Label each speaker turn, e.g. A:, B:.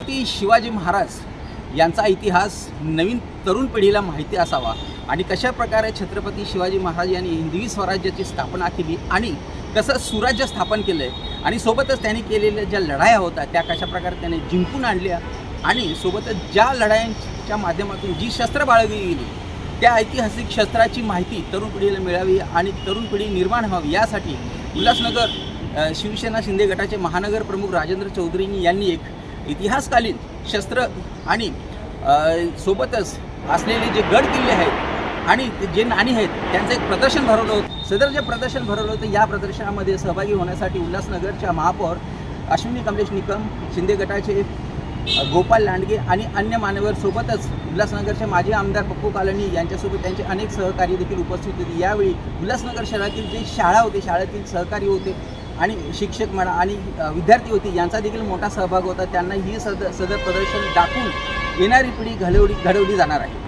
A: छत्रपती शिवाजी महाराज यांचा इतिहास नवीन तरुण पिढीला माहिती असावा आणि कशा प्रकारे छत्रपती शिवाजी महाराज यांनी हिंदवी स्वराज्याची स्थापना केली आणि कसं सुराज्य स्थापन केलं आहे आणि सोबतच त्यांनी केलेल्या ज्या लढाया होत्या त्या कशा प्रकारे त्याने जिंकून आणल्या आणि सोबतच ज्या लढायांच्या माध्यमातून जी शस्त्र बाळगली गेली त्या ऐतिहासिक शस्त्राची माहिती तरुण पिढीला मिळावी आणि तरुण पिढी निर्माण व्हावी यासाठी उल्हासनगर शिवसेना शिंदे गटाचे महानगर प्रमुख राजेंद्र चौधरी यांनी एक इतिहासकालीन शस्त्र आणि सोबतच असलेले जे गड किल्ले आहेत आणि जे नाणी आहेत त्यांचं एक प्रदर्शन भरवलं होतं. सदर जे प्रदर्शन भरवलं होतं या प्रदर्शनामध्ये सहभागी होण्यासाठी उल्हासनगरच्या महापौर अश्विनी कमलेश निकम, शिंदे गटाचे गोपाल लांडगे आणि अन्य मान्यवर सोबतच उल्हासनगरचे माजी आमदार पप्पू कालनी यांच्यासोबत त्यांचे अनेक सहकारी देखील उपस्थित होते. यावेळी उल्हासनगर शहरातील जे शाळा होते शाळेतील सहकारी होते आणि शिक्षक म्हणा आणि विद्यार्थी होते यांचा देखील मोठा सहभाग होता. त्यांना ही सदर प्रदर्शन दाखवून येणारी पिढी घडवली जाणार आहे.